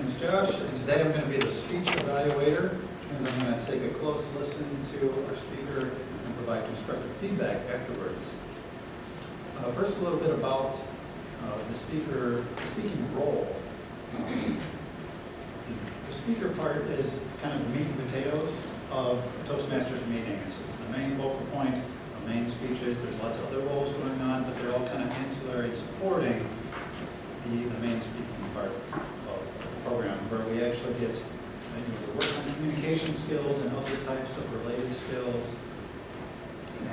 is Josh, and today I'm going to be the speech evaluator, which means I'm going to take a close listen to our speaker and provide constructive feedback afterwards. First, a little bit about the speaking role. The speaker part is kind of the meat and potatoes of Toastmasters meeting. It's the main focal point of main speeches. There's lots of other roles going on, but they're all kind of ancillary supporting the main speaking part of the program, where we actually get to work on communication skills and other types of related skills.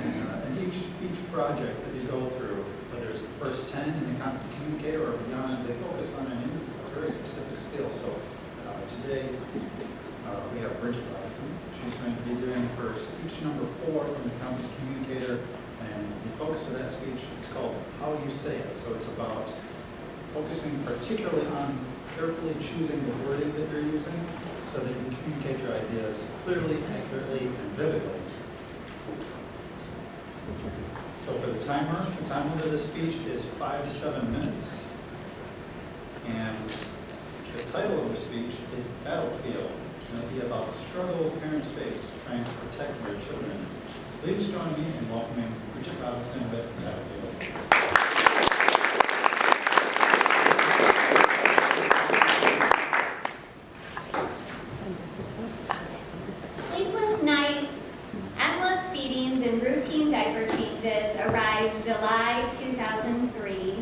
And each speech project that you go through, whether it's the first 10 in the competent communicator or beyond, they focus on a very specific skill. So today we have Brigette Robinson. She's going to be doing her speech number 4 from the competent communicator, and the focus of that speech, it's called How You Say It. So it's about focusing particularly on carefully choosing the wording that you're using so that you can communicate your ideas clearly, accurately, and vividly. So for the time limit of the speech is 5 to 7 minutes. And the title of the speech is Battlefield. And it'll be about struggles parents face trying to protect their children. Please join me in welcoming Brigette Robinson with Battlefield. Sleepless nights, endless feedings, and routine diaper changes arrived July 2003,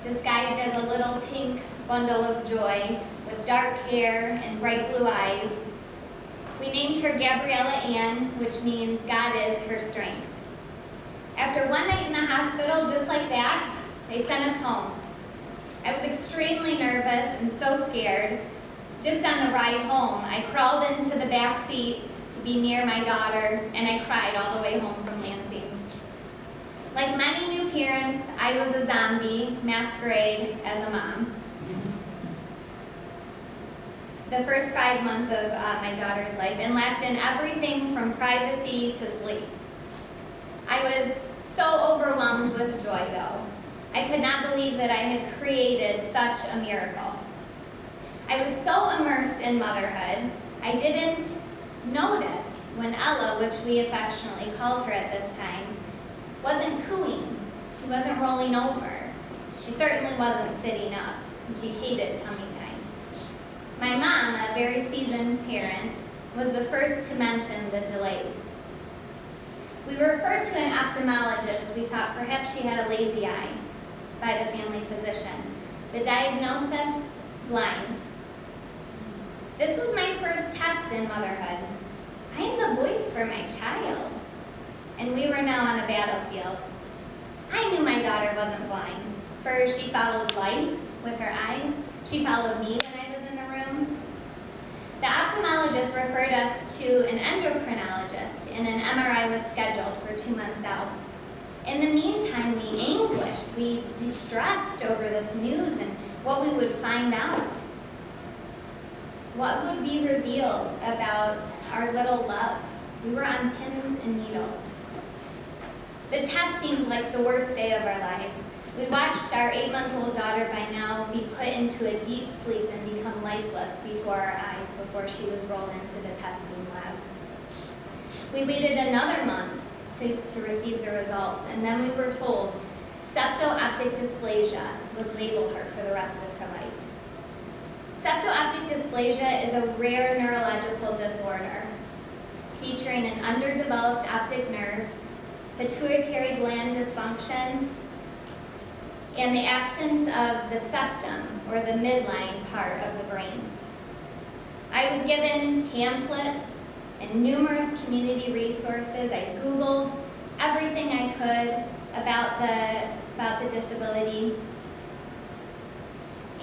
disguised as a little pink bundle of joy with dark hair and bright blue eyes. We named her Gabriella Ann, which means God is her strength. After one night in the hospital, just like that, they sent us home. I was extremely nervous and so scared. Just on the ride home, I crawled into the back seat to be near my daughter, and I cried all the way home from Lansing. Like many new parents, I was a zombie masquerade as a mom. The first 5 months of my daughter's life, and lacked in everything from privacy to sleep. I was so overwhelmed with joy, though. I could not believe that I had created such a miracle. I was so immersed in motherhood, I didn't notice when Ella, which we affectionately called her at this time, wasn't cooing. She wasn't rolling over. She certainly wasn't sitting up, and she hated tummy time. My mom, a very seasoned parent, was the first to mention the delays. We were referred to an ophthalmologist. We thought perhaps she had a lazy eye by the family physician. The diagnosis, blind. This was my first test in motherhood. I am the voice for my child. And we were now on a battlefield. I knew my daughter wasn't blind. First, she followed light with her eyes. She followed me when I was in the room. The ophthalmologist referred us to an endocrinologist, and an MRI was scheduled for 2 months out. In the meantime, we anguished, we distressed over this news and what we would find out. What would be revealed about our little love? We were on pins and needles. The test seemed like the worst day of our lives. We watched our 8-month-old daughter by now be put into a deep sleep and become lifeless before our eyes before she was rolled into the testing lab. We waited another month to receive the results, and then we were told septo-optic dysplasia would label her for the rest of her life. Septo-optic dysplasia is a rare neurological disorder featuring an underdeveloped optic nerve, pituitary gland dysfunction, and the absence of the septum, or the midline part of the brain. I was given pamphlets and numerous community resources. I Googled everything I could about the disability,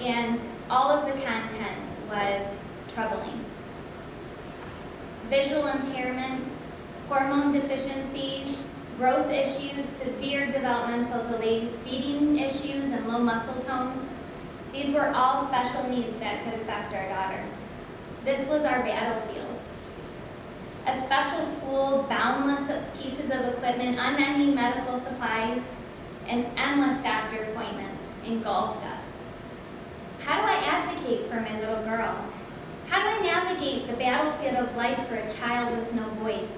and all of the content was troubling. Visual impairments, hormone deficiencies, growth issues, severe developmental delays, feeding issues, and low muscle tone. These were all special needs that could affect our daughter. This was our battlefield. A special school, boundless pieces of equipment, unending medical supplies, and endless doctor appointments engulfed us. How do I advocate for for my little girl? How do I navigate the battlefield of life for a child with no voice?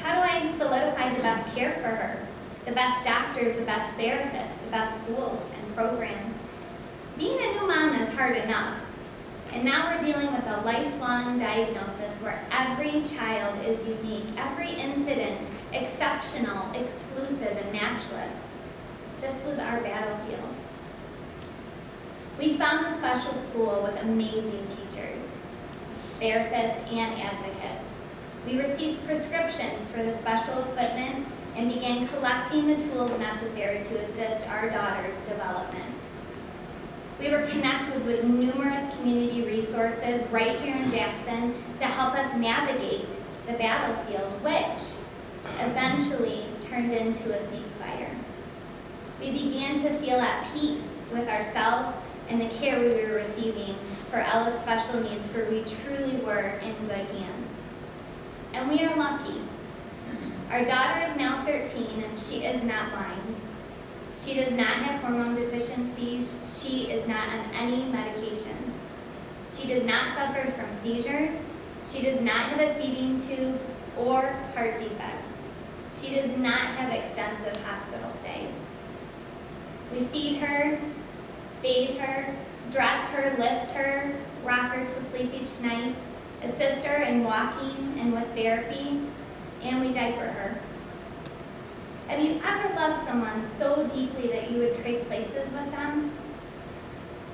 How do I solidify the best care for her? The best doctors, the best therapists, the best schools and programs. Being a new mom is hard enough. And now we're dealing with a lifelong diagnosis where every child is unique, every incident exceptional, exclusive, and matchless. This was our battlefield. We found a special school with amazing teachers, therapists, and advocates. We received prescriptions for the special equipment and began collecting the tools necessary to assist our daughter's development. We were connected with numerous community resources right here in Jackson to help us navigate the battlefield, which eventually turned into a ceasefire. We began to feel at peace with ourselves and the care we were receiving for Ella's special needs, for we truly were in good hands. And we are lucky. Our daughter is now 13 and she is not blind. She does not have hormone deficiencies. She is not on any medications. She does not suffer from seizures. She does not have a feeding tube or heart defects. She does not have extensive hospital stays. We feed her, bathe her, dress her, lift her, rock her to sleep each night, assist her in walking and with therapy, and we diaper her. Have you ever loved someone so deeply that you would trade places with them?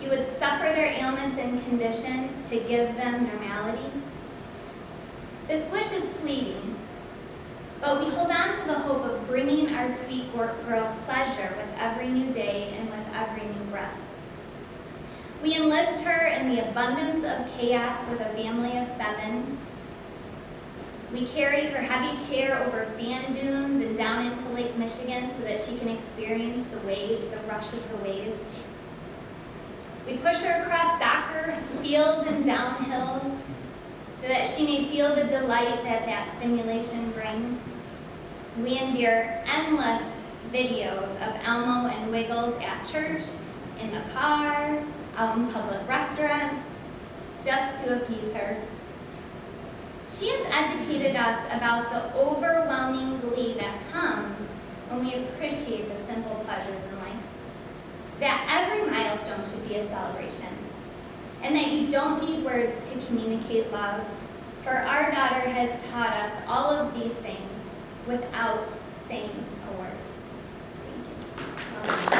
You would suffer their ailments and conditions to give them normality? This wish is fleeting, but we hold on to the hope of bringing our sweet girl pleasure with every new day and with every new breath. We enlist her in the abundance of chaos with a family of 7. We carry her heavy chair over sand dunes and down into Lake Michigan so that she can experience the waves, the rush of the waves. We push her across soccer fields and down hills so that she may feel the delight that that stimulation brings. We endure endless videos of Elmo and Wiggles at church, in the car, out in public restaurants, just to appease her. She has educated us about the overwhelming glee that comes when we appreciate the simple pleasures in life. That every milestone should be a celebration, and that you don't need words to communicate love, for our daughter has taught us all of these things without saying a word. Thank you.